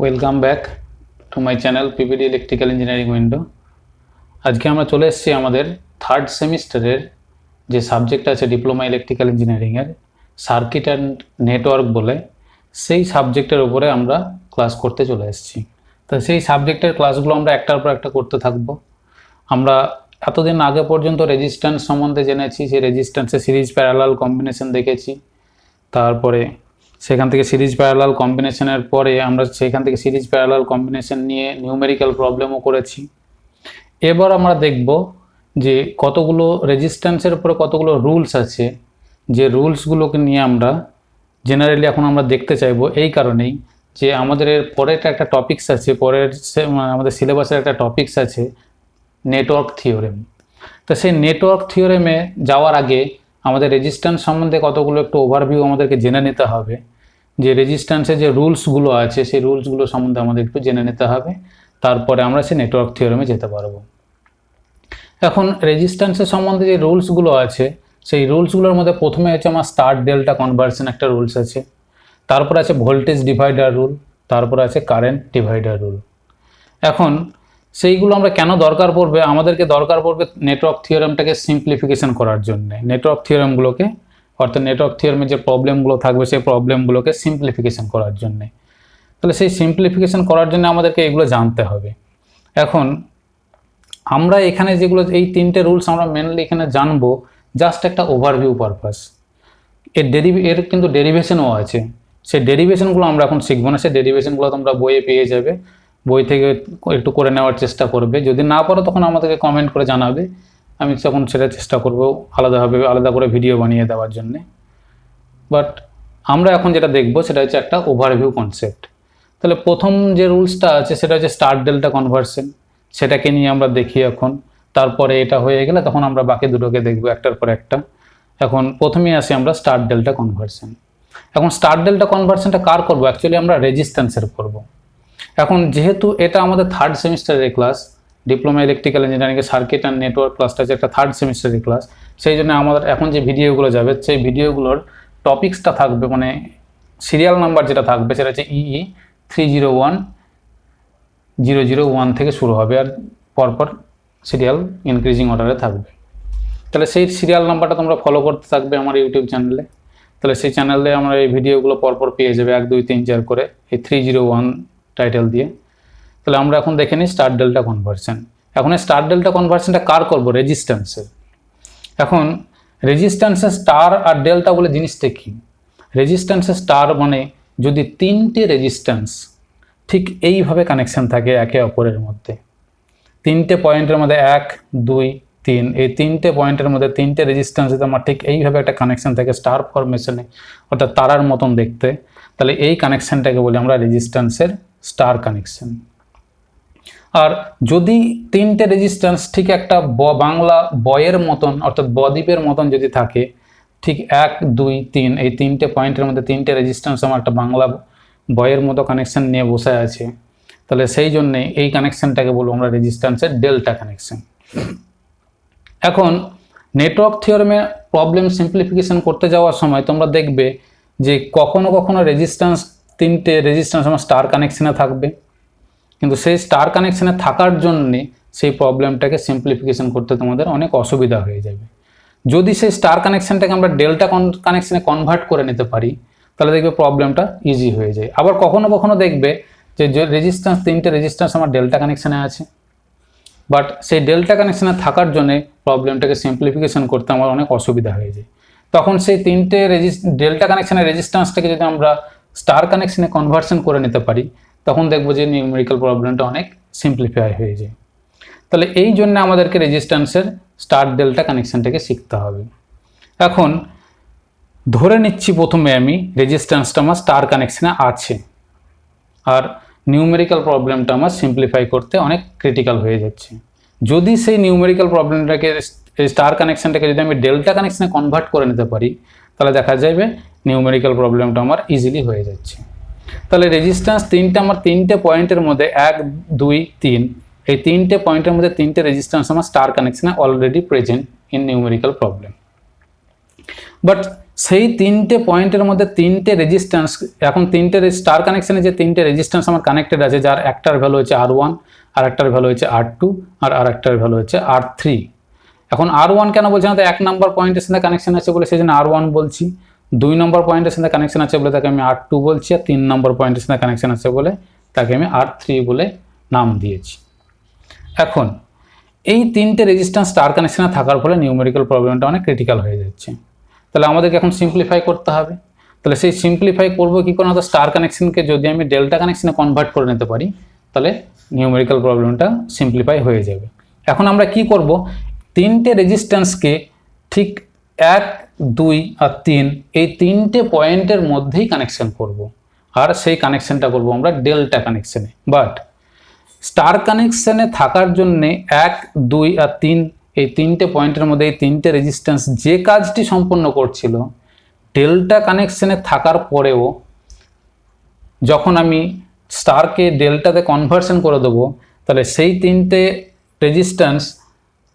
Welcome back to my channel PPD electrical engineering window. আজকে আমরা চলে এসেছি আমাদের থার্ড সেমিস্টারের যে সাবজেক্ট আছে ডিপ্লোমা ইলেকট্রিক্যাল ইঞ্জিনিয়ারিংয়ের সার্কিট অ্যান্ড নেটওয়ার্ক বলে, সেই সাবজেক্টের উপরে আমরা ক্লাস করতে চলে এসেছি। তো সেই সাবজেক্টের ক্লাসগুলো আমরা একটার পর একটা করতে থাকবো। আমরা এতদিন আগে পর্যন্ত রেজিস্ট্যান্স সম্বন্ধে জেনেছি, সেই রেজিস্ট্যান্সের সিরিজ প্যারালাল কম্বিনেশন দেখেছি। তারপরে সেখান থেকে সিরিজ প্যারালাল কম্বিনেশনের পরে আমরা সেখান থেকে সিরিজ প্যারালাল কম্বিনেশন নিয়ে নিউমেরিক্যাল প্রবলেমও করেছি। এবার আমরা দেখব যে কতগুলো রেজিস্ট্যান্সের উপরে কতগুলো রুলস আছে, যে রুলসগুলোকে নিয়ে আমরা জেনারেলি এখন আমরা দেখতে চাইবো। এই কারণেই যে আমাদের এর পরের একটা টপিকস আছে, আমাদের সিলেবাসের একটা টপিকস আছে নেটওয়ার্ক থিওরেম। তো সেই নেটওয়ার্ক থিওরেমে যাওয়ার আগে আমাদের রেজিস্ট্যান্স সম্বন্ধে কতগুলো একটু ওভারভিউ আমাদেরকে জেনে নিতে হবে। যে রেজিস্ট্যান্সের যে রুলসগুলো আছে সেই রুলসগুলো সম্বন্ধে আমাদের একটু জেনে নিতে হবে, তারপরে আমরা সেই নেটওয়ার্ক থিওরেমে যেতে পারবো। এখন রেজিস্ট্যান্সের সম্বন্ধে যে রুলসগুলো আছে সেই রুলসগুলোর মধ্যে প্রথমে হচ্ছে আমার স্টার ডেল্টা কনভার্সন একটা রুলস আছে, তারপর আছে ভোল্টেজ ডিভাইডার রুল, তারপর আছে কারেন্ট ডিভাইডার রুল। এখন সেইগুলো আমরা কেন দরকার পড়বে, আমাদেরকে দরকার পড়বে নেটওয়ার্ক থিওরেমটাকে সিম্পলিফিকেশন করার জন্য। নেটওয়ার্ক থিওরেমগুলোকে অর্থাৎ নেটওয়ার্ক থিওরেমের যে প্রবলেমগুলো থাকবে সেই প্রবলেমগুলোকে সিম্পলিফিকেশন করার জন্য। তাহলে সেই সিম্পলিফিকেশন করার জন্য আমাদেরকে এগুলো জানতে হবে। এখন আমরা এখানে যেগুলো এই তিনটে রুলস আমরা মেনলি এখানে জানবো জাস্ট একটা ওভারভিউ পারপাস। এর কিন্তু ডেরিভেশনও আছে, সেই ডেরিভেশনগুলো আমরা এখন শিখবো না। সেই ডেরিভেশনগুলো তোমরা বইয়ে পেয়ে যাবে, বই থেকে একটু করে নেওয়ার চেষ্টা করবে। যদি না পারো তখন আমাদেরকে কমেন্ট করে জানাবে, আমি তখন সেটা চেষ্টা করব আলাদা করে ভিডিও বানিয়ে দেওয়ার জন্যে। বাট আমরা এখন যেটা দেখবো সেটা হচ্ছে একটা ওভারভিউ কনসেপ্ট। তাহলে প্রথম যে রুলসটা আছে সেটা হচ্ছে স্টার ডেল্টা কনভার্সন, সেটাকে নিয়ে আমরা দেখি এখন। তারপরে এটা হয়ে গেলে তখন আমরা বাকি দুটোকে দেখবো একটার পর একটা। এখন প্রথমেই আসি আমরা স্টার ডেল্টা কনভার্সন। এখন স্টার ডেল্টা কনভার্সনটা কার করবো, অ্যাকচুয়ালি আমরা রেজিস্ট্যান্সের করবো। এখন যেহেতু এটা আমাদের থার্ড সেমিস্টারের ক্লাস, ডিপ্লোমা ইলেকট্রিক্যাল ইঞ্জিনিয়ারিংয়ের সার্কিট অ্যান্ড নেটওয়ার্ক ক্লাসটা হচ্ছে একটা থার্ড সেমিস্টারের ক্লাস, সেই জন্য আমাদের এখন যে ভিডিওগুলো যাবে সেই ভিডিওগুলোর টপিক্সটা থাকবে, মানে সিরিয়াল নাম্বার যেটা থাকবে সেটা হচ্ছে EE 301 থেকে শুরু হবে, আর পরপর সিরিয়াল ইনক্রিজিং অর্ডারে থাকবে। তাহলে সেই সিরিয়াল নাম্বারটা তোমরা ফলো করতে থাকবে আমার ইউটিউব চ্যানেলে। তাহলে সেই চ্যানেলে আমরা এই ভিডিওগুলো পরপর পেয়ে যাবে 1 2 3 4 করে, এই 301 টাইটেল দিয়ে। তাহলে আমরা এখন দেখে নিই স্টার ডেল্টা কনভার্সন। এখন এই স্টার ডেল্টা কনভার্সনটা কার করবো, রেজিস্ট্যান্সের। এখন রেজিস্ট্যান্সের স্টার আর ডেল্টা বলে জিনিসটা কি, রেজিস্ট্যান্সের স্টার মানে যদি তিনটে রেজিস্ট্যান্স ঠিক এইভাবে কানেকশন থাকে একে অপরের মধ্যে, তিনটে পয়েন্টের মধ্যে 1 2 3, এই তিনটে পয়েন্টের মধ্যে তিনটে রেজিস্ট্যান্স যদি আমার ঠিক এইভাবে একটা কানেকশন থাকে স্টার ফরমেশনে, অর্থাৎ তারার মতন দেখতে, তাহলে এই কানেকশনটাকে বলি আমরা রেজিস্ট্যান্সের স্টার কানেকশন। আর যদি তিনটে রেজিস্ট্যান্স ঠিক একটা বাংলা বয়ের মতন অর্থাৎ বদ্বীপের মতন যদি থাকে, ঠিক 1 2 3 এই তিনটে পয়েন্টের মধ্যে তিনটে রেজিস্ট্যান্স আমার একটা বাংলা বয়ের মতো কানেকশন নিয়ে বসে আছে, তাহলে সেই জন্যে এই কানেকশনটাকে বলবো আমরা রেজিস্ট্যান্সের ডেল্টা কানেকশন। এখন নেটওয়ার্ক থিওরেমে প্রবলেম সিম্পলিফিকেশন করতে যাওয়ার সময় তোমরা দেখবে যে কখনো কখনো তিনটে রেজিস্ট্যান্স আমার স্টার কানেকশনে থাকবে, কিন্তু সেই স্টার কানেকশনে থাকার জন্যে সেই প্রবলেমটাকে সিম্পলিফিকেশন করতে তোমাদের অনেক অসুবিধা হয়ে যাবে। যদি সেই স্টার কানেকশনটাকে আমরা ডেল্টা কানেকশনে কনভার্ট করে নিতে পারি তাহলে দেখবে প্রবলেমটা ইজি হয়ে যায়। আবার কখনো কখনো দেখবে যে তিনটে রেজিস্ট্যান্স আমার ডেল্টা কানেকশনে আছে, বাট সেই ডেল্টা কানেকশনে থাকার জন্যে প্রবলেমটাকে সিম্পলিফিকেশন করতে আমার অনেক অসুবিধা হয়ে যায়। তখন সেই তিনটে ডেল্টা কানেকশনের রেজিস্ট্যান্সটাকে যদি আমরা স্টার কানেকশনে কনভার্সন করে নিতে পারি তখন দেখবো যে নিউমেরিক্যাল প্রবলেমটা অনেক সিম্পলিফাই হয়ে যায়। তাহলে এই জন্য আমাদেরকে রেজিস্ট্যান্সের স্টার ডেল্টা কানেকশনটাকে শিখতে হবে। এখন ধরে নিচ্ছি প্রথমে আমি রেজিস্ট্যান্সটা আমার স্টার কানেকশনে আছে, আর নিউমেরিক্যাল প্রবলেমটা আমার সিম্পলিফাই করতে অনেক ক্রিটিক্যাল হয়ে যাচ্ছে। যদি সেই নিউমেরিক্যাল প্রবলেমটাকে স্টার কানেকশনটাকে যদি আমি ডেল্টা কানেকশনে কনভার্ট করে নিতে পারি তাহলে দেখা যাবে নিউমেরিক্যাল প্রবলেমটা আমার ইজিলি হয়ে যাচ্ছে। তাহলে রেজিস্ট্যান্স আমার তিনটে পয়েন্টের মধ্যে 1 2 3, এই তিনটে পয়েন্টের মধ্যে তিনটে রেজিস্ট্যান্স আমার স্টার কানেকশনে already present in numerical problem. But সেই তিনটে পয়েন্টের মধ্যে তিনটে রেজিস্ট্যান্স, এখন তিনটে স্টার কানেকশানে যে তিনটে রেজিস্ট্যান্স আমার কানেক্টেড আছে, যার একটার ভ্যালু হচ্ছে R1, আর একটার ভ্যালু হচ্ছে R2, আর আরেকটার ভ্যালু হচ্ছে R3। এখন R1 কেন বলছি না, তো 1 নম্বর পয়েন্টের সাথে কানেকশন আছে বলে সেই জন্য R1 বলছি, 2 নম্বর পয়েন্টের সাথে কানেকশন আছে বলে তাকে আমি R2 বলছি, আর 3 নম্বর পয়েন্টের সাথে কানেকশন আছে বলে তাকে আমি R3 বলে নাম দিয়েছি। এখন এই তিনটে রেজিস্ট্যান্স স্টার কানেকশনে থাকার ফলে নিউমেরিক্যাল প্রবলেমটা অনেক ক্রিটিক্যাল হয়ে যাচ্ছে। তাহলে আমাদেরকে এখন সিম্পলিফাই করতে হবে। তাহলে সেই সিম্পলিফাই করবো কি করে, না তো স্টার কানেকশনকে যদি আমি ডেল্টা কানেকশনে কনভার্ট করে নিতে পারি তাহলে নিউমেরিক্যাল প্রবলেমটা সিম্পলিফাই হয়ে যাবে। এখন আমরা কি করব, তিনটে রেজিস্ট্যান্সকে ঠিক 1, 2 আর 3 এই তিনটে পয়েন্টের মধ্যেই কানেকশন করব, আর সেই কানেকশনটা করব আমরা ডেল্টা কানেকশনে। বাট স্টার কানেকশনে থাকার জন্যে 1, 2 আর 3 এই তিনটে পয়েন্টের মধ্যে এই তিনটে রেজিস্ট্যান্স যে কাজটি সম্পন্ন করছিল, ডেল্টা কানেকশনে থাকার পরেও যখন আমি স্টারকে ডেল্টাতে কনভার্সন করে দেবো, তাহলে সেই তিনটে রেজিস্ট্যান্স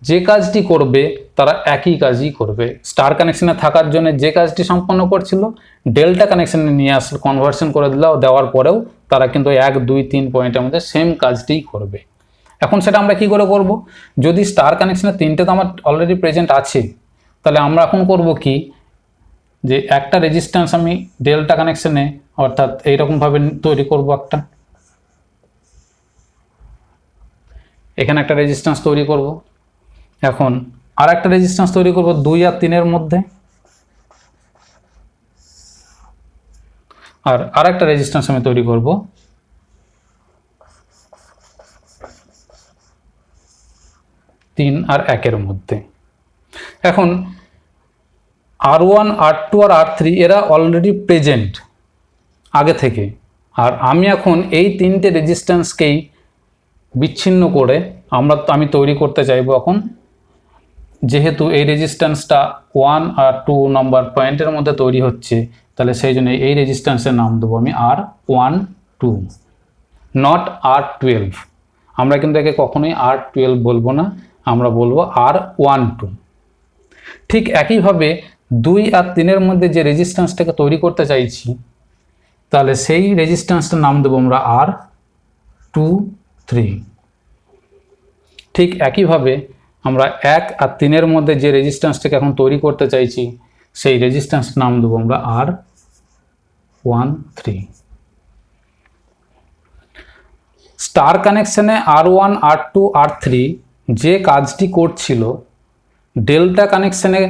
যে কাজটি করবে তারা একই কাজই করবে। স্টার কানেকশনে থাকার জন্য যে কাজটি সম্পন্ন করছিল, ডেল্টা কানেকশনে নিয়ে আসলে কনভার্সন করে দেওয়ার পরেও তারা কিন্তু 1, 2, 3 পয়েন্টের মধ্যে সেম কাজটিই করবে। এখন সেটা আমরা কি করে করব, যদি স্টার কানেকশনে তিনটে তো আমার অলরেডি প্রেজেন্ট আছে, তাহলে আমরা এখন করব কি, যে একটা রেজিস্ট্যান্স আমি ডেল্টা কানেকশনে অর্থাৎ এইরকমভাবে তৈরি করব, এখানে একটা রেজিস্ট্যান্স তৈরি করব। এখন আর একটা রেজিস্ট্যান্স তৈরি করব 2 আর 3 মধ্যে, আর আরেকটা রেজিস্ট্যান্স আমি তৈরি করব 3 আর 1 মধ্যে। এখন R1, R2 আর R3 এরা অলরেডি প্রেজেন্ট আগে থেকে, আর আমি এখন এই তিনটে রেজিস্ট্যান্সকেই বিচ্ছিন্ন করে আমি তৈরি করতে চাইবো এখন, যেহেতু এই রেজিস্ট্যান্সটা 1 আর 2 নম্বর পয়েন্টের মধ্যে তৈরি হচ্ছে, তাহলে সেই জন্য এই রেজিস্ট্যান্সের নাম দেবো আমি R12, নট R12। আমরা কিন্তু একে কখনোই R12 বলবো না, আমরা বলবো R12। ঠিক একইভাবে 2 আর 3 মধ্যে যে রেজিস্ট্যান্সটাকে তৈরি করতে চাইছি, তাহলে সেই রেজিস্ট্যান্সটার নাম দেবো আমরা R23। ঠিক একইভাবে আমরা 1 আর 3 মধ্যে যে রেজিস্ট্যান্সটাকে এখন তৈরি করতে চাইছি, সেই রেজিস্ট্যান্সটার নাম দেবো আমরা R13। Star কানেকশনে R1, R2, R3 যে কাজটি করছিল, ডেল্টা কানেকশনে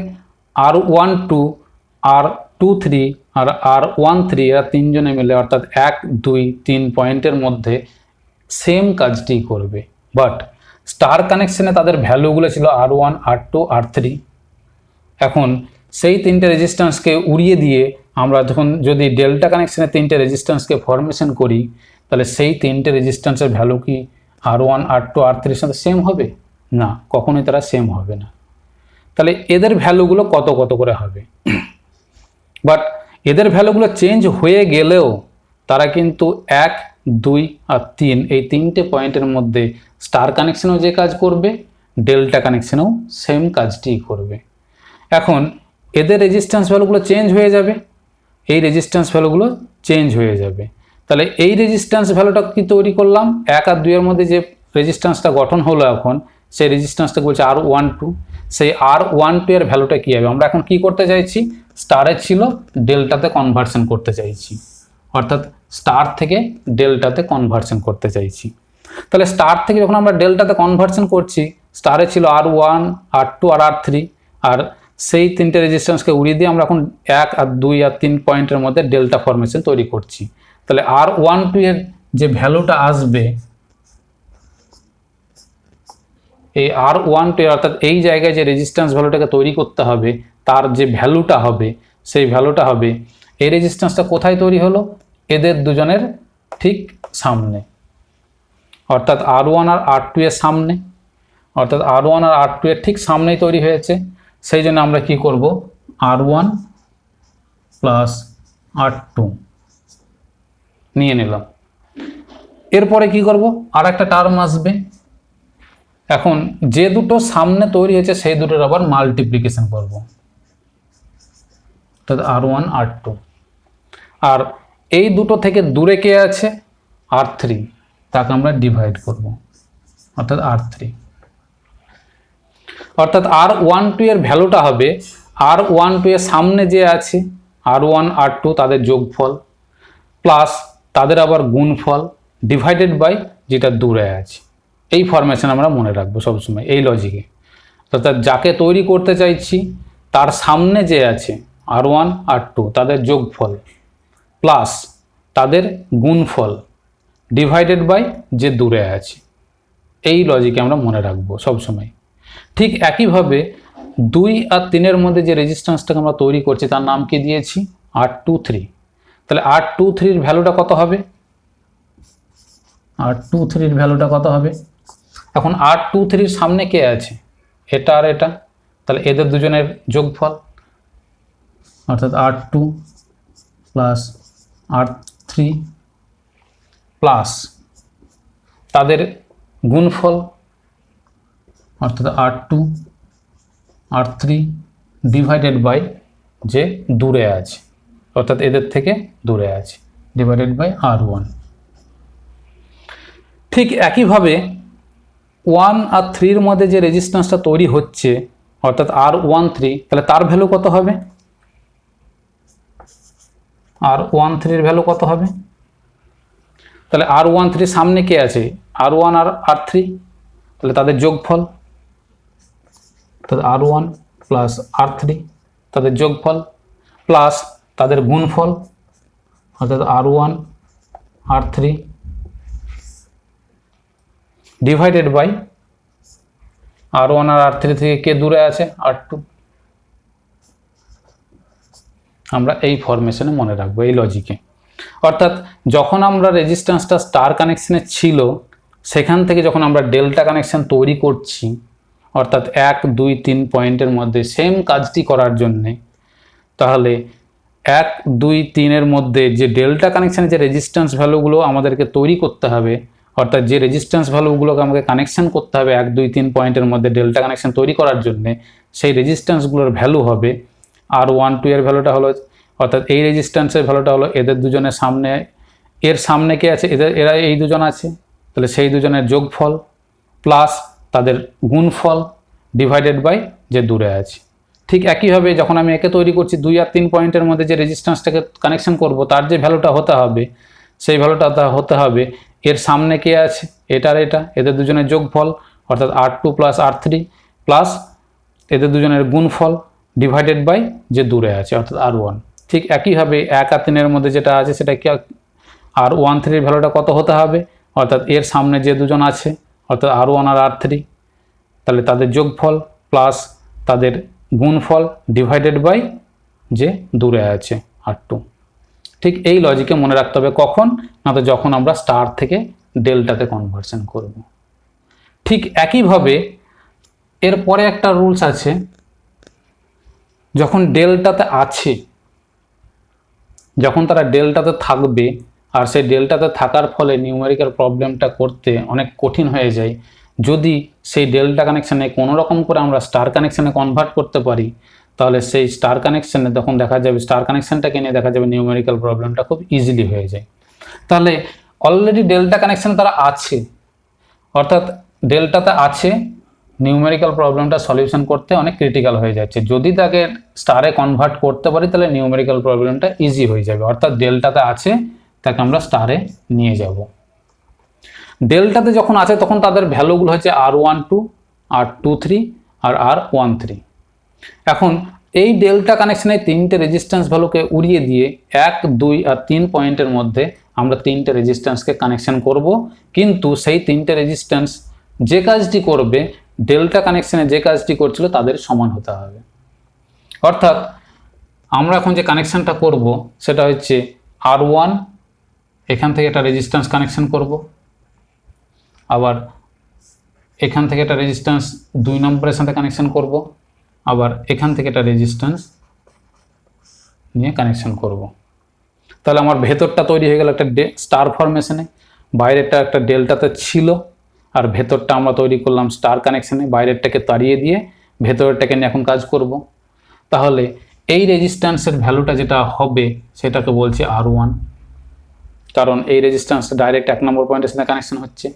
R12, R23 আর R13 এরা তিনজনে মিলে অর্থাৎ 1, 2, 3 পয়েন্টের মধ্যে সেম কাজটি করবে। বাট স্টার কানেকশনে তাদের ভ্যালুগুলো ছিল R1, R2, R3। এখন সেই তিনটে রেজিস্ট্যান্সকে উড়িয়ে দিয়ে আমরা যদি ডেল্টা কানেকশনে তিনটে রেজিস্ট্যান্সকে ফরমেশন করি, তাহলে সেই তিনটে রেজিস্ট্যান্সের ভ্যালু কি R1, R2, R3 এর সাথে সেম হবে? না, কখনোই তারা সেম হবে না। তাহলে এদের ভ্যালুগুলো কত কত করে হবে। বাট এদের ভ্যালুগুলো চেঞ্জ হয়ে গেলেও তারা কিন্তু 1, 2 আর 3 এই তিনটে পয়েন্টের মধ্যে স্টার কানেকশনেও যে কাজ করবে, ডেল্টা কানেকশনেও সেম কাজটি করবে। এখন এদের রেজিস্ট্যান্স ভ্যালুগুলো চেঞ্জ হয়ে যাবে, এই রেজিস্ট্যান্স ভ্যালুগুলো চেঞ্জ হয়ে যাবে। তাহলে এই রেজিস্ট্যান্স ভ্যালুটা কি তৈরি করলাম, 1 আর 2 এর মধ্যে যে রেজিস্ট্যান্সটা গঠন হলো এখন, সেই রেজিস্ট্যান্সটা বলছে R12। সেই R12 এর ভ্যালুটা কী হবে, আমরা এখন কি করতে চাইছি, স্টারের ছিল ডেল্টাতে কনভার্সন করতে চাইছি, অর্থাৎ স্টার থেকে ডেল্টাতে কনভার্সন করতে চাইছি। তাহলে স্টার থেকে যখন আমরা ডেল্টাতে কনভার্সন করছি, স্টারে ছিল R1, R2 আর R3, আর সেই তিনটে রেজিস্ট্যান্সকে উড়িয়ে দিয়ে আমরা এখন 1 আর 2 আর 3 পয়েন্টের মধ্যে ডেল্টা ফরমেশন তৈরি করছি। তাহলে R12 এর যে ভ্যালুটা আসবে, এই R12 অর্থাৎ এই জায়গায় যে রেজিস্ট্যান্স ভ্যালুটাকে তৈরি করতে হবে, তার যে ভ্যালুটা হবে, সেই ভ্যালুটা হবে, এই রেজিস্ট্যান্সটা কোথায় তৈরি হলো, এদের দুজনের ঠিক সামনে, অর্থাৎ R1 আর R2 এর সামনে, অর্থাৎ R1 আর R2 এর ঠিক সামনেই তৈরি হয়েছে। সেই জন্য আমরা কি করব, R1 প্লাস R2 নিয়ে নিলাম। এরপরে কি করব, আর একটা টার্ম আসবে। এখন যে দুটো সামনে তৈরি হয়েছে সেই দুটোর আবার মাল্টিপ্লিকেশন করব। অর্থাৎ R1 R2। আর এই দুটো থেকে দূরে কে আছে, R3, তাকে আমরা ডিভাইড করব, অর্থাৎ R3। অর্থাৎ R12 এর ভ্যালুটা হবে R12 এর সামনে যে আছে R1 R2 তাদের যোগফল প্লাস তাদের আবার গুণফল ডিভাইডেড বাই যেটা দূরে আছে। এই ফরমেশন আমরা মনে রাখবো সবসময় এই লজিকে। অর্থাৎ যাকে তৈরি করতে চাইছি তার সামনে যে আছে R1 R2 তাদের যোগফল প্লাস তাদের গুণফল ডিভাইডেড বাই যে দূরে আছে। এই লজিকে আমরা মনে রাখবো সবসময়। ঠিক একইভাবে 2 আর 3 মধ্যে যে রেজিস্ট্যান্সটাকে আমরা তৈরি করছি তার নাম কি দিয়েছি, R23। তাহলে R23 এর ভ্যালুটা কত হবে, R23 এর ভ্যালুটা কত হবে? এখন R23 এর সামনে কে আছে, এটা আর এটা, তাহলে এদের দুজনের যোগফল অর্থাৎ R2 প্লাস R3 প্লাস তাদের গুণফল অর্থাৎ R2 R3 ডিভাইডেড বাই যে দূরে আছে, অর্থাৎ এদের থেকে দূরে আছে, ডিভাইডেড বাই R1। ঠিক একইভাবে 1 আর 3 মধ্যে যে রেজিস্ট্যান্সটা তৈরি হচ্ছে অর্থাৎ R13, তাহলে তার ভ্যালু কত হবে, R13 এর ভ্যালু কত হবে? তাহলে R13 সামনে কে আছে, R1 আর R3, তাহলে তাদের যোগফল অর্থাৎ R1 প্লাস R3 তাদের যোগফল প্লাস তাদের গুণফল অর্থাৎ R1 R3 divided by R1 R R3 থেকে কে দূরে আছে, R2। আমরা এই ফরমেশনে মনে রাখবো এই লজিকে। অর্থাৎ যখন আমরা রেজিস্ট্যান্সটা স্টার কানেকশনে ছিল সেখান থেকে যখন আমরা ডেল্টা কানেকশন তৈরি করছি অর্থাৎ 1 2 3 পয়েন্টের মধ্যে সেম কাজটি করার জন্যে, তাহলে 1 2 3 এর মধ্যে যে ডেল্টা কানেকশানে যে রেজিস্ট্যান্স ভ্যালুগুলো আমাদেরকে তৈরি করতে হবে অর্থাৎ যে রেজিস্ট্যান্স ভ্যালুগুলোকে আমাকে কানেকশন করতে হবে 1 2 3 পয়েন্টের মধ্যে ডেল্টা কানেকশন তৈরি করার জন্যে, সেই রেজিস্ট্যান্সগুলোর ভ্যালু হবে R12 এর ভ্যালুটা হলো অর্থাৎ এই রেজিস্ট্যান্সের ভ্যালুটা হলো এদের দুজনের সামনে, এর সামনে কে আছে, এরা এই দুজন আছে, তাহলে সেই দুজনের যোগফল প্লাস তাদের গুণফল ডিভাইডেড বাই যে দূরে আছে। ঠিক একইভাবে যখন আমি একে তৈরি করছি 2 আর 3 পয়েন্টের মধ্যে যে রেজিস্ট্যান্সটাকে কানেকশন করব তার যে ভ্যালুটা হতে হবে সেই ভ্যালুটা হতে হবে এর সামনে কে আছে, এটা আর এটা, এদের দুজনের যোগফল অর্থাৎ R2 প্লাস R3 প্লাস এদের দুজনের গুণফল ডিভাইডেড বাই যে দূরে আছে অর্থাৎ R1। ঠিক একইভাবে 1 আর 3 মধ্যে যেটা আছে সেটা কি R13 এর ভ্যালুটা কত হতে হবে অর্থাৎ এর সামনে যে দুজন আছে অর্থাৎ R1 আর R3, তাহলে তাদের যোগফল প্লাস তাদের গুণফল ডিভাইডেড বাই যে দূরে আছে R2। ঠিক এই লজিকে মনে রাখতে হবে কখন না, তো যখন আমরা স্টার থেকে ডেল্টাতে কনভার্সন করব। ঠিক একইভাবে এরপরে একটা রুলস আছে, যখন ডেল্টাতে আছে, যখন তারা ডেল্টাতে থাকবে আর সেই ডেল্টাতে থাকার ফলে নিউমেরিক্যাল প্রবলেমটা করতে অনেক কঠিন হয়ে যায়, যদি সেই ডেল্টা কানেকশানে কোনো রকম করে আমরা স্টার কানেকশানে কনভার্ট করতে পারি তাহলে সেই স্টার কানেকশানে তখন দেখা যাবে স্টার কানেকশানটাকে নিয়ে দেখা যাবে নিউমেরিক্যাল প্রবলেমটা খুব ইজিলি হয়ে যায়। তাহলে অলরেডি ডেল্টা কানেকশান তারা আছে অর্থাৎ ডেল্টাতে আছে, নিউমেরিক্যাল প্রবলেমটা সলিউশন করতে অনেক ক্রিটিক্যাল হয়ে যাচ্ছে। যদি তাকে স্টারে কনভার্ট করতে পারি তাহলে নিউমেরিক্যাল প্রবলেমটা ইজি হয়ে যাবে, অর্থাৎ ডেল্টাতে আছে তাকে আমরা স্টারে নিয়ে যাব। ডেল্টাতে যখন আছে তখন তাদের ভ্যালুগুলো হচ্ছে R12 R23 আর R13। এখন এই ডেল্টা কানেকশনে 3টে রেজিস্ট্যান্স ভ্যালুকে উড়িয়ে দিয়ে 1 2 আর 3 পয়েন্টের মধ্যে আমরা 3টে রেজিস্ট্যান্সকে কানেকশন করব, কিন্তু সেই 3টে রেজিস্ট্যান্স যে কাজটি করবে ডেল্টা কানেকশনে যে কাজটি করছিল তাদের সমান হতে হবে। অর্থাৎ আমরা এখন যে কানেকশনটা করব সেটা হচ্ছে R1, এখান থেকে একটা রেজিস্ট্যান্স কানেকশন করব, আবার এখান থেকে একটা রেজিস্ট্যান্স 2 নম্বরের সাথে কানেকশন করব, আবার এখান থেকে একটা রেজিস্ট্যান্স নিয়ে কানেকশন করব। তাহলে আমার ভেতরটা তৈরি হয়ে গেল একটা স্টার ফরমেশনে, বাইরেরটা একটা ডেল্টাতে ছিল আর ভেতরটা আমরা তৈরি করলাম স্টার কানেকশনে, বাইরেরটাকে তাড়িয়ে দিয়ে ভেতরেরটাকে নিয়ে এখন কাজ করব। তাহলে এই রেজিস্ট্যান্সের ভ্যালুটা যেটা হবে সেটাকে বলছি R1, কারণ এই রেজিস্ট্যান্সটা ডাইরেক্ট 1 নম্বর পয়েন্টের সাথে কানেকশন হচ্ছে,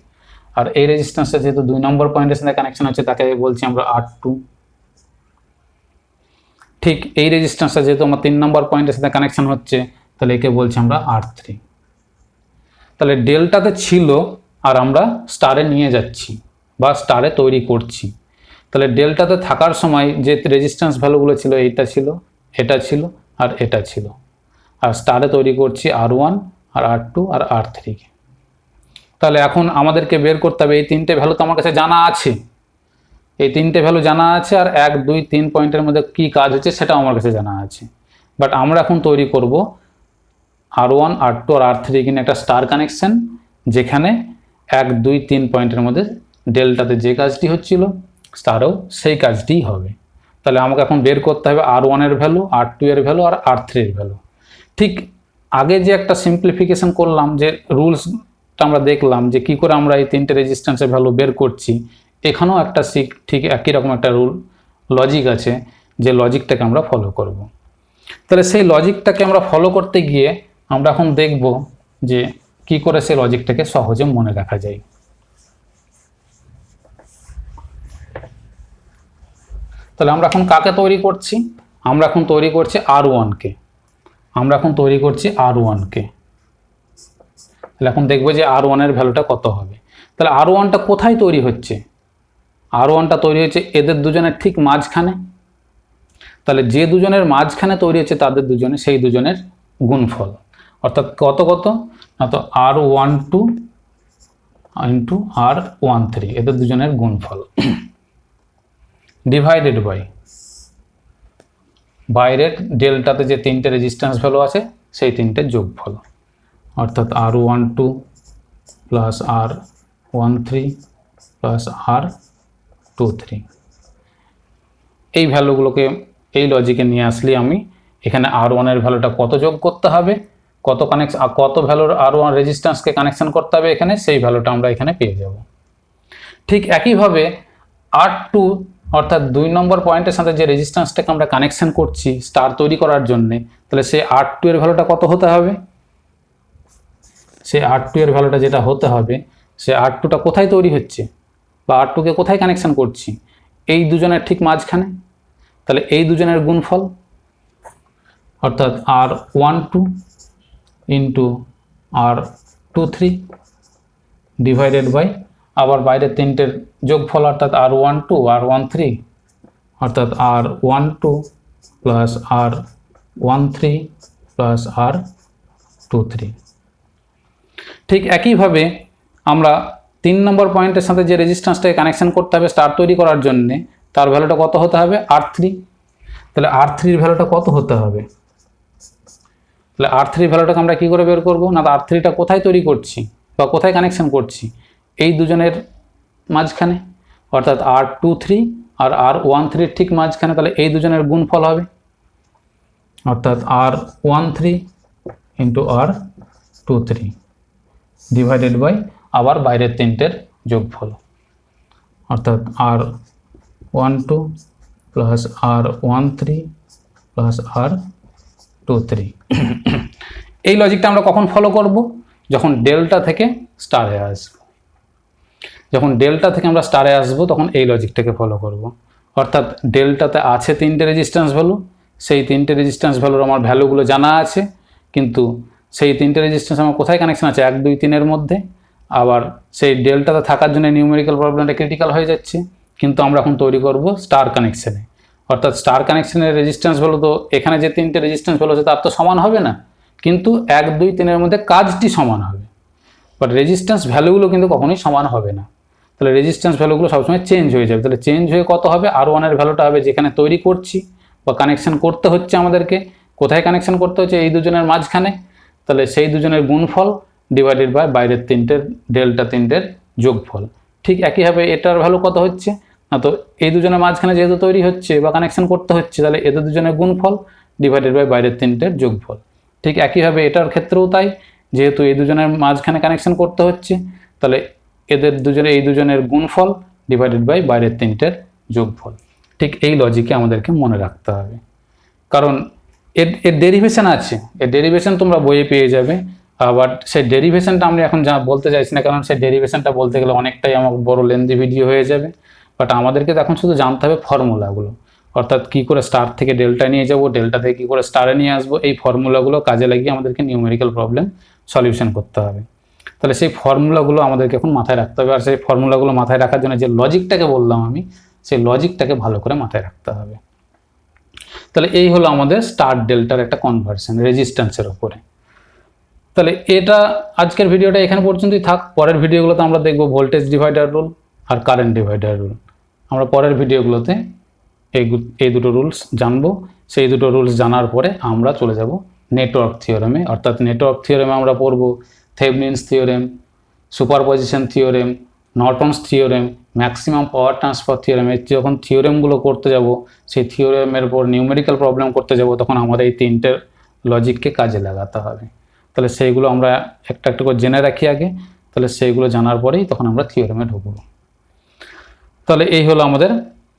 আর এই রেজিস্ট্যান্সটা যেহেতু 2 নম্বর পয়েন্টের সাথে কানেকশন হচ্ছে তাকে বলছি আমরা R2। ঠিক এই রেজিস্ট্যান্সটা যেহেতু আমার 3 নম্বর পয়েন্টের সাথে কানেকশন হচ্ছে তাহলে একে বলছি আমরা R3। তাহলে ডেল্টাতে ছিল আর আমরা স্টারে নিয়ে যাচ্ছি বা স্টারে তৈরি করছি। তাহলে ডেল্টাতে থাকার সময় যে রেজিস্ট্যান্স ভ্যালুগুলো ছিল এইটা ছিল, এটা ছিল আর এটা ছিল, আর স্টারে তৈরি করছি R1 আর R2 আর R3 কে। তাহলে এখন আমাদেরকে বের করতে হবে, এই তিনটে ভ্যালু তো আমার কাছে জানা আছে, এই তিনটে ভ্যালু জানা আছে, আর 1 2 3 পয়েন্টের মধ্যে কি কাজ হচ্ছে সেটাও আমার কাছে জানা আছে। বাট আমরা এখন তৈরি করব R1 R2 আর R3 কিনে একটা স্টার কানেকশন, যেখানে 1 2 3 পয়েন্টের মধ্যে ডেল্টাতে যে কাজটি হচ্ছিল স্টারেও সেই কাজটিই হবে। তাহলে আমাকে এখন বের করতে হবে R1 এর ভ্যালু, R2 এর ভ্যালু আর R3 এর ভ্যালু। ঠিক আগে যে একটা সিম্পলিফিকেশন করলাম, যে রুলসটা আমরা দেখলাম যে কি করে আমরা এই তিনটে রেজিস্ট্যান্সের ভ্যালু বের করছি, এখানেও একটা ঠিক একই রকম একটা লজিক আছে, যে লজিকটাকে আমরা ফলো করব। তাহলে সেই লজিকটাকে আমরা ফলো করতে গিয়ে আমরা এখন দেখব যে কি করে সেই লজিকটাকে সহজে মনে রাখা যায়। তাহলে আমরা এখন কাকে তৈরি করছি? আমরা এখন তৈরি করছি R1 কে। তাহলে এখন দেখবো যে R1 এর ভ্যালুটা কত হবে। তাহলে R1টা কোথায় তৈরি হচ্ছে? R1টা তৈরি হচ্ছে এদের দুজনের ঠিক মাঝখানে। তাহলে যে দুজনের মাঝখানে তৈরি হচ্ছে তাদের দুজনে সেই দুজনের গুণফল, অর্থাৎ কত না তো R12 ইন্টু R13, এদের দুজনের গুণফল, ডিভাইডেড বাই বাইরের ডেল্টাতে যে তিনটে রেজিস্ট্যান্স ভ্যালু আছে সেই তিনটে যোগফল, অর্থাৎ R12 plus R13 plus R23। এই ভ্যালুগুলোকে এই লজিকে নিয়ে আসলে আমি এখানে R1 এর ভ্যালুটা কত যোগ করতে হবে, কত ভ্যালুর R1 রেজিস্ট্যান্সকে কানেকশন করতে হবে এখানে, সেই ভ্যালুটা আমরা এখানে পেয়ে যাব। ঠিক একইভাবে R2 অর্থাৎ 2 নম্বর পয়েন্টের সাথে যে রেজিস্ট্যান্সটাকে আমরা কানেকশন করছি স্টার তৈরি করার জন্য, তাহলে সেই R2 এর ভ্যালুটা কত হতে হবে? সেই R2 এর ভ্যালুটা যেটা হতে হবে, সে R2টা কোথায় তৈরি হচ্ছে বা R2 কে কোথায় কানেকশন করছি? এই দুজনের ঠিক মাঝখানে। তাহলে এই দুজনের গুণফল, অর্থাৎ R12 into R23 divided by আবার বাইরের তিনটের যোগফল, অর্থাৎ R12 R13 অর্থাৎ R12 plus R13 plus R23। ঠিক একইভাবে আমরা 3 নম্বর পয়েন্টের সাথে যে রেজিস্ট্যান্সটাকে কানেকশন করতে হবে স্টার তৈরি করার জন্য, তার ভ্যালুটা কত হতে হবে? R3। তাহলে R3 এর ভ্যালুটা কত হতে হবে? তাহলে R3 ভ্যালুটাকে আমরা কি করে বের করব? না, R3টা কোথায় তৈরি করছি বা কোথায় কানেকশন করছি? এই দুজনের মাঝখানে, অর্থাৎ R23 আর R13 ঠিক মাঝখানে। তাহলে এই দুজনের গুণফল হবে, অর্থাৎ R13 into R23 divided by আবার বাইরের তিনটের যোগফল, অর্থাৎ R12 plus R13 plus R23। এই লজিকটা আমরা কখন ফলো করব? যখন ডেল্টা থেকে স্টারে আসবো। যখন ডেল্টা থেকে আমরা স্টারে আসবো তখন এই লজিকটাকে ফলো করব। অর্থাৎ ডেল্টাতে আছে তিনটে রেজিস্ট্যান্স ভ্যালু, সেই তিনটে রেজিস্ট্যান্স ভ্যালুর আমার ভ্যালুগুলো জানা আছে, কিন্তু সেই তিনটে রেজিস্ট্যান্স আমার কোথায় কানেকশন আছে? 1 2 3 এর মধ্যে। আবার সেই ডেল্টাতে থাকার জন্য নিউমেরিক্যাল প্রবলেমটা ক্রিটিক্যাল হয়ে যাচ্ছে, কিন্তু আমরা এখন তৈরি করব স্টার কানেকশানে। অর্থাৎ স্টার কানেকশনের রেজিস্ট্যান্স ভ্যালু তো এখানে যে তিনটে রেজিস্ট্যান্স ভ্যালু আছে তার তো সমান হবে না, কিন্তু 1 2 3 এর মধ্যে কাজটি সমান হবে, বাট রেজিস্ট্যান্স ভ্যালুগুলো কিন্তু কখনোই সমান হবে না। তাহলে রেজিস্ট্যান্স ভ্যালুগুলো সবসময় চেঞ্জ হয়ে যাবে। তাহলে চেঞ্জ হয়ে কত হবে? R1 এর ভ্যালুটা হবে যেখানে তৈরি করছি বা কানেকশন করতে হচ্ছে আমাদেরকে, কোথায় কানেকশন করতে হচ্ছে? এই দুজনের মাঝখানে। তাহলে সেই দুজনের গুণফল ডিভাইডেড বাই বাইরের তিনটের ডেল্টা তিনটের যোগফল। ঠিক একইভাবে এটার ভ্যালু কত হচ্ছে? না তো এই দুজনের মাঝখানে যেহেতু তৈরি হচ্ছে বা কানেকশন করতে হচ্ছে, তাহলে এদের দুজনের গুণফল ডিভাইডেড বাই বাইরের তিনটের যোগফল। ঠিক একইভাবে এটার ক্ষেত্রেও তাই, যেহেতু এই দুজনের মাঝখানে কানেকশন করতে হচ্ছে, তাহলে এই দুজনের গুণফল ডিভাইডেড বাই বাইরের তিনটের যোগফল। ঠিক এই লজিকে আমাদেরকে মনে রাখতে হবে। কারণ এর ডেরিভেশন আছে, এর ডেরিভেশন তোমরা বইয়ে পেয়ে যাবে। বাট সেই ডেরিভেশনটা আমি এখন যা বলতে চাইছি না, কারণ সেই ডেরিভেশনটা বলতে গেলে অনেকটাই আমার বড় লেন্দি ভিডিও হয়ে যাবে। বাট আমাদেরকে তো এখন শুধু জানতে হবে ফর্মুলাগুলো, অর্থাৎ কী করে স্টার থেকে ডেল্টা নিয়ে যাব, ডেল্টা থেকে কী করে স্টারে নিয়ে আসবো, এই ফর্মুলাগুলো কাজে লাগিয়ে আমাদেরকে নিউমেরিক্যাল প্রবলেম সলিউশন করতে হবে। তাহলে সেই ফর্মুলাগুলো আমাদেরকে এখন মাথায় রাখতে হবে, আর সেই ফর্মুলাগুলো মাথায় রাখার জন্য যে লজিকটাকে বললাম আমি, সেই লজিকটাকে ভালো করে মাথায় রাখতে হবে। তাহলে এই হলো আমাদের স্টার ডেল্টার একটা কনভার্সন রেজিস্ট্যান্সের ওপরে। তাহলে এটা আজকের ভিডিওটা এখানে পর্যন্তই থাক। পরের ভিডিওগুলোতে আমরা দেখব ভোল্টেজ ডিভাইডার রুল আর কারেন্ট ডিভাইডার রুল। আমরা পরের ভিডিওগুলোতে এই দুটো রুলস জানবো। সেই দুটো রুলস জানার পরে আমরা চলে যাব নেটওয়ার্ক থিওরেমে, অর্থাৎ নেটওয়ার্ক থিওরেমে আমরা পড়ব Thevenin's theorem, superposition theorem, Norton's theorem, maximum power transfer theorem. যখন থিওরেমগুলো করতে যাব, সেই থিওরেমের উপর নিউমেরিক্যাল প্রবলেম করতে যাব, তখন আমাদের এই তিনটে লজিককে কাজে লাগাতে হবে। তাহলে সেইগুলো আমরা একটা একটা করে জেনে রাখি আগে, তাহলে সেইগুলো জানার পরেই তখন আমরা থিওরেমে ঢুকবো। তাহলে এই হলো আমাদের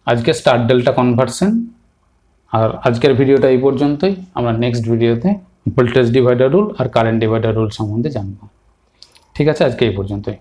আজকে স্টার ডেল্টা কনভার্সন। আর আজকের ভিডিওটা এই পর্যন্তই। আমরা নেক্সট ভিডিওতে ভোল্টেজ ডিভাইডার রুল আর কারেন্ট ডিভাইডার রুল সম্বন্ধে জানবো। ঠিক আছে, আজকে এই পর্যন্তই।